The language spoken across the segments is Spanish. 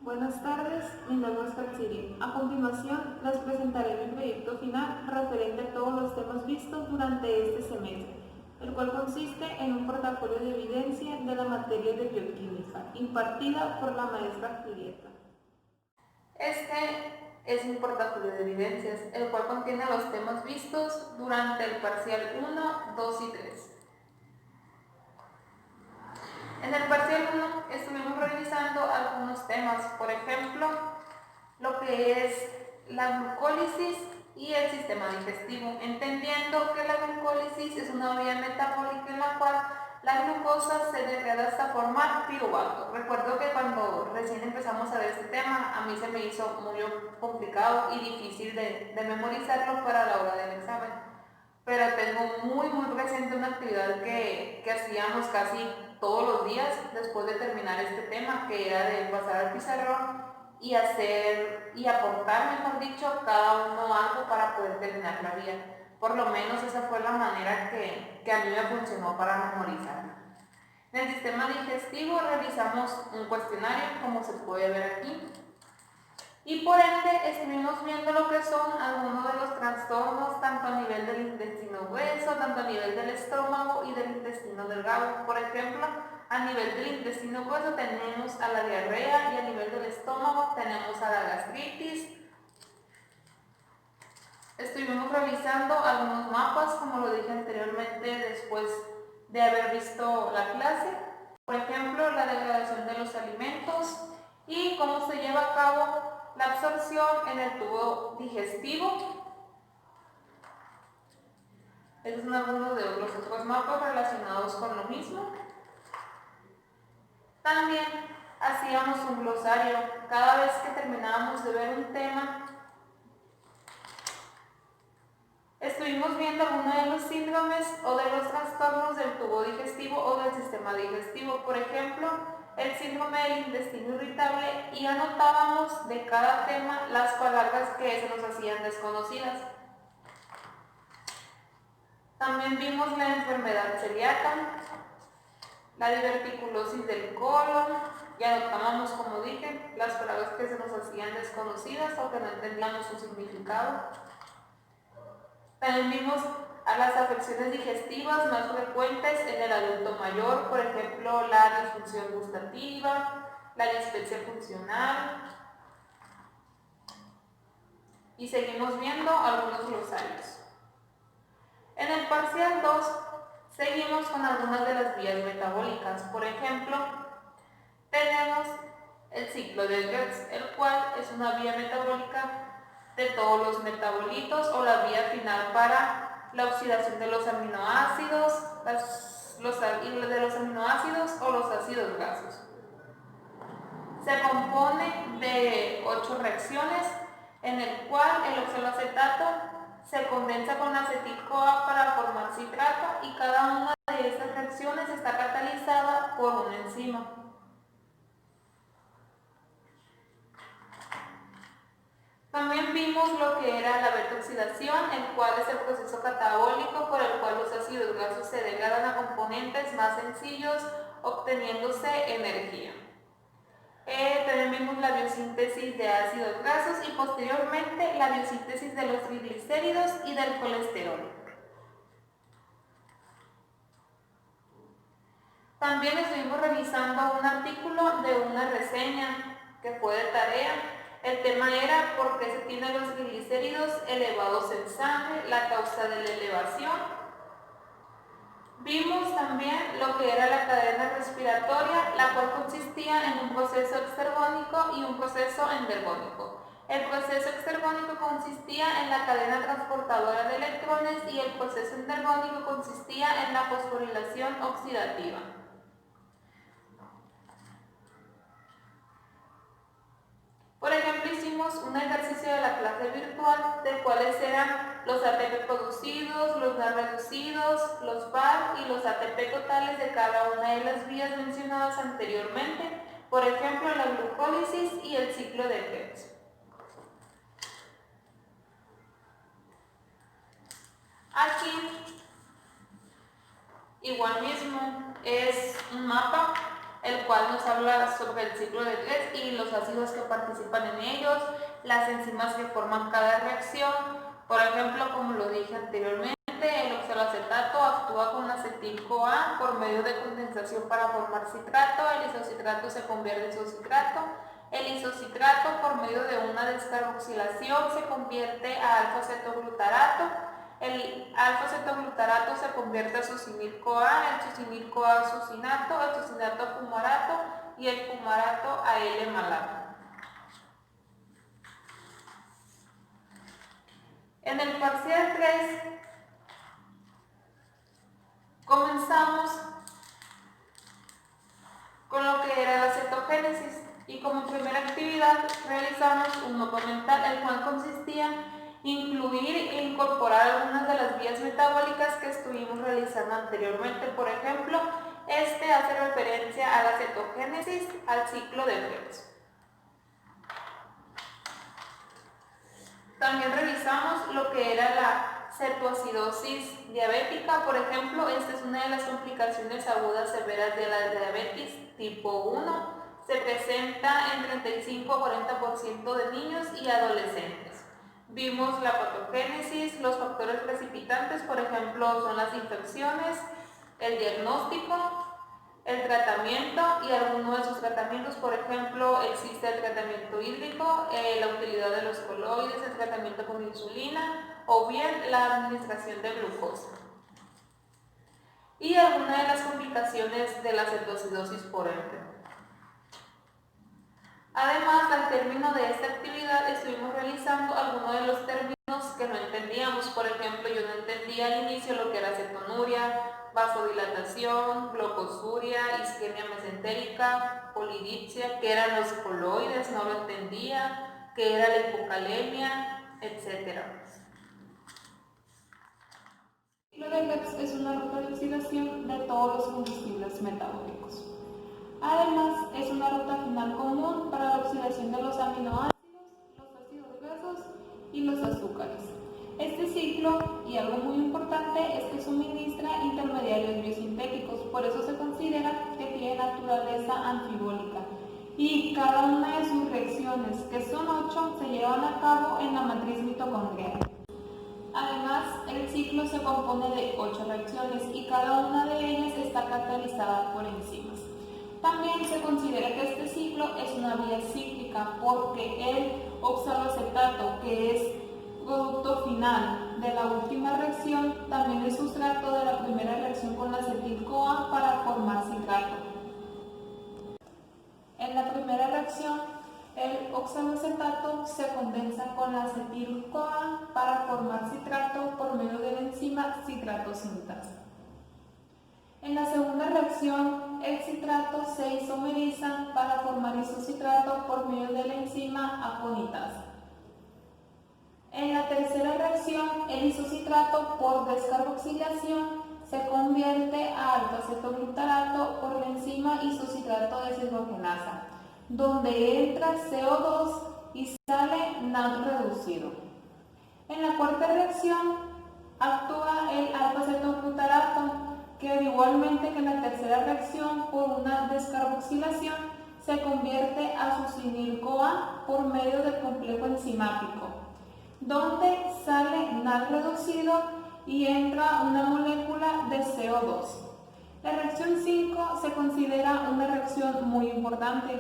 Buenas tardes, mi nombre es Franciri. A continuación, les presentaré mi proyecto final referente a todos los temas vistos durante este semestre, el cual consiste en un portafolio de evidencia de la materia de bioquímica, impartida por la maestra Julieta. Este es un portafolio de evidencias, el cual contiene los temas vistos durante el parcial 1, 2 y 3. En el parcial 1 estuvimos revisando algunos temas, por ejemplo, lo que es la glucólisis y el sistema digestivo, entendiendo que la glucólisis es una vía metabólica en la cual la glucosa se degrada hasta formar piruvato. Recuerdo que cuando recién empezamos a ver este tema, a mí se me hizo muy complicado y difícil de memorizarlo para la hora del examen. Pero tengo muy presente una actividad que hacíamos casi todos los días después de terminar este tema, que era de pasar al pizarrón y hacer y aportar, mejor dicho, cada uno algo para poder terminar la vía. Por lo menos esa fue la manera que a mí me funcionó para memorizar. En el sistema digestivo realizamos un cuestionario, como se puede ver aquí, y por ende estuvimos viendo lo que son algunos de los trastornos tanto a nivel del intestino grueso, tanto a nivel del estómago y del intestino delgado. Por ejemplo, a nivel del intestino grueso tenemos a la diarrea y a nivel del estómago tenemos a la gastritis. Estuvimos revisando algunos mapas, como lo dije anteriormente, después de haber visto la clase. Por ejemplo, la degradación de los alimentos y cómo se lleva a cabo la absorción en el tubo digestivo. Estos son algunos de los otros mapas relacionados con lo mismo. También hacíamos un glosario. Cada vez que terminábamos de ver un tema, estuvimos viendo alguno de los síndromes o de los trastornos del tubo digestivo o del sistema digestivo. Por ejemplo, el síndrome del intestino irritable, y anotábamos de cada tema las palabras que se nos hacían desconocidas. También vimos la enfermedad celíaca, la diverticulosis del colon, y anotábamos, como dije, las palabras que se nos hacían desconocidas o que no entendíamos su significado. También vimos a las afecciones digestivas más frecuentes en el adulto mayor, por ejemplo, la disfunción gustativa, la dispepsia funcional, y seguimos viendo algunos glosarios. En el parcial 2 seguimos con algunas de las vías metabólicas. Por ejemplo, tenemos el ciclo de Goetz, el cual es una vía metabólica de todos los metabolitos o la vía final para la oxidación de los aminoácidos, de los aminoácidos o los ácidos grasos. Se compone de 8 reacciones, en el cual el oxaloacetato se condensa con acetil-CoA para formar citrato, y cada una de estas reacciones está catalizada por una enzima. También vimos lo que era la beta-oxidación, el cual es el proceso catabólico por el cual los ácidos grasos se degradan a componentes más sencillos, obteniéndose energía. También vimos la biosíntesis de ácidos grasos y posteriormente la biosíntesis de los triglicéridos y del colesterol. También estuvimos revisando un artículo de una reseña que fue de tarea. El tema era por qué se tienen los triglicéridos elevados en sangre, la causa de la elevación. Vimos también lo que era la cadena respiratoria, la cual consistía en un proceso exergónico y un proceso endergónico. El proceso exergónico consistía en la cadena transportadora de electrones y el proceso endergónico consistía en la fosforilación oxidativa. Por ejemplo, hicimos un ejercicio de la clase virtual de cuáles eran los ATP producidos, los no reducidos, los VAR y los ATP totales de cada una de las vías mencionadas anteriormente, por ejemplo, la glucólisis y el ciclo de Krebs. Aquí, igual mismo, es un mapa el cual nos habla habla sobre el ciclo de Krebs y los ácidos que participan en ellos, las enzimas que forman cada reacción. Por ejemplo, como lo dije anteriormente, el oxaloacetato actúa con acetil-CoA por medio de condensación para formar citrato, el isocitrato se convierte en isocitrato, el isocitrato por medio de una descarboxilación se convierte a alfa-cetoglutarato, el alfa-cetoglutarato se convierte a succinil-CoA, el succinil-CoA a succinato, el succinato a fumarato y el fumarato a L-malato. En el parcial 3 comenzamos con lo que era la cetogénesis y como primera actividad realizamos un mapa mental, el cual consistía incluir e incorporar algunas de las vías metabólicas que estuvimos realizando anteriormente. Por ejemplo, este hace referencia a la cetogénesis, al ciclo de Krebs. También revisamos lo que era la cetoacidosis diabética. Por ejemplo, esta es una de las complicaciones agudas severas de la diabetes tipo 1. Se presenta en 35 a 40% de niños y adolescentes. Vimos la patogénesis, los factores precipitantes, por ejemplo, son las infecciones, el diagnóstico, el tratamiento y algunos de sus tratamientos. Por ejemplo, existe el tratamiento hídrico, la utilidad de los coloides, el tratamiento con insulina o bien la administración de glucosa. Y algunas de las complicaciones de la cetoacidosis por ende. Además, al término de esta actividad estuvimos realizando algunos de los términos que no entendíamos. Por ejemplo, yo no entendía al inicio lo que era cetonuria, vasodilatación, glucosuria, isquemia mesentérica, polidipsia, qué eran los coloides, no lo entendía, qué era la hipocalemia, etc. El ciclo de Krebs es una ruta de oxidación de todos los combustibles metabólicos. Además, es una ruta final común para la oxidación de los aminoácidos, los ácidos grasos y los azúcares. Este ciclo, y algo muy importante, es que suministra intermediarios biosintéticos, por eso se considera que tiene naturaleza anfibólica. Y cada una de sus reacciones, que son 8, se llevan a cabo en la matriz mitocondrial. Además, el ciclo se compone de 8 reacciones y cada una de ellas está catalizada por enzimas. También se considera que este ciclo es una vía cíclica porque el oxaloacetato, que es producto final de la última reacción, también es sustrato de la primera reacción con la acetil-CoA para formar citrato. En la primera reacción, el oxaloacetato se condensa con la acetil-CoA para formar citrato por medio de la enzima citrato sintasa. En la segunda reacción, el citrato se isomeriza para formar isocitrato por medio de la enzima aconitasa. En la tercera reacción, el isocitrato por descarboxilación se convierte a alfa-cetoglutarato por la enzima isocitrato deshidrogenasa, donde entra CO2 y sale NAD reducido. En la cuarta reacción, actúa el alfa-cetoglutarato, que igualmente que en la tercera reacción por una descarboxilación se convierte a succinil-CoA por medio del complejo enzimático, donde sale NAD reducido y entra una molécula de CO2. La reacción 5 se considera una reacción muy importante.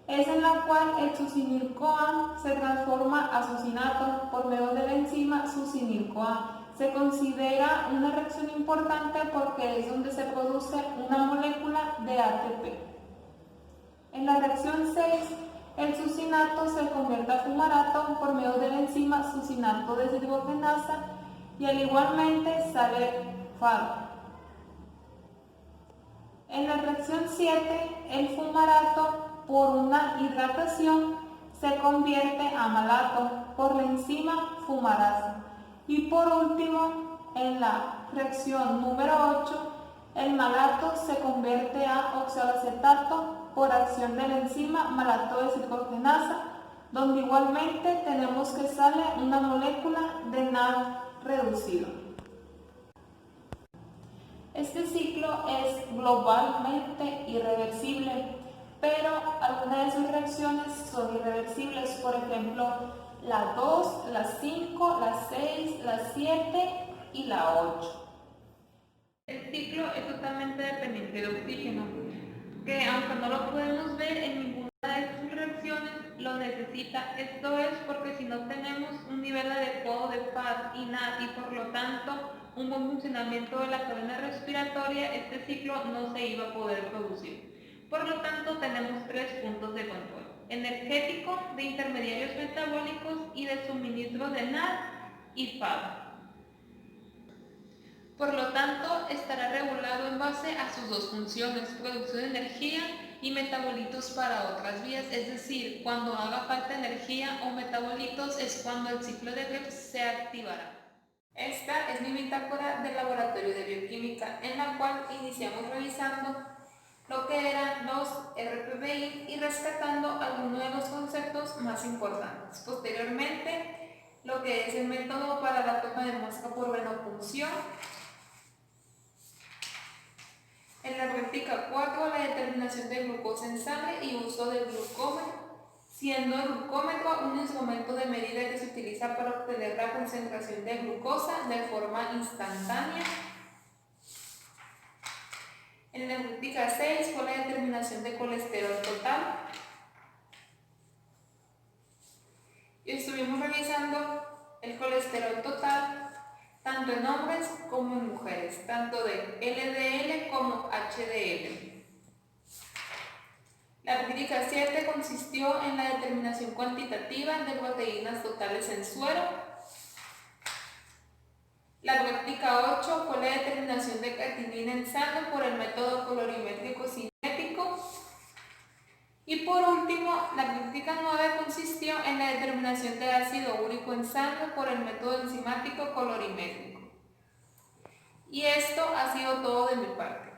Es en la cual el succinil-CoA se transforma a succinato por medio de la enzima succinil-CoA. Se considera una reacción importante porque es donde se produce una molécula de ATP. En la reacción 6, el succinato se convierte a fumarato por medio de la enzima succinato deshidrogenasa y al igualmente sale FAD. En la reacción 7, el fumarato por una hidratación se convierte a malato por la enzima fumarasa. Y por último, en la reacción número 8, el malato se convierte a oxaloacetato por acción de la enzima malato deshidrogenasa, donde igualmente tenemos que sale una molécula de NAD reducido. Este ciclo es globalmente irreversible, pero algunas de sus reacciones son irreversibles. Por ejemplo, la 2, la 5, la 6, la 7 y la 8. El ciclo es totalmente dependiente de oxígeno, que aunque no lo podemos ver en ninguna de sus reacciones, lo necesita. Esto es porque si no tenemos un nivel adecuado de paz y NAD y por lo tanto un buen funcionamiento de la cadena respiratoria, este ciclo no se iba a poder producir. Por lo tanto, tenemos 3 puntos de control: energético, de intermediarios metabólicos y de suministro de NAD y FAD. Por lo tanto, estará regulado en base a sus dos funciones, producción de energía y metabolitos para otras vías, es decir, cuando haga falta energía o metabolitos es cuando el ciclo de Krebs se activará. Esta es mi bitácora del laboratorio de bioquímica, en la cual iniciamos revisando lo que eran los RPBI y rescatando algunos de los conceptos más importantes. Posteriormente, lo que es el método para la toma de muestra por venopunción. En la práctica 4, la determinación de glucosa en sangre y uso del glucómetro, siendo el glucómetro un instrumento de medida que se utiliza para obtener la concentración de glucosa de forma instantánea. En la práctica 6 fue la determinación de colesterol total. Y estuvimos revisando el colesterol total tanto en hombres como en mujeres, tanto de LDL como HDL. La práctica 7 consistió en la determinación cuantitativa de proteínas totales en suero. La práctica 8 fue la determinación de creatinina en sangre por el método colorimétrico cinético. Y por último, la práctica 9 consistió en la determinación de ácido úrico en sangre por el método enzimático colorimétrico. Y esto ha sido todo de mi parte.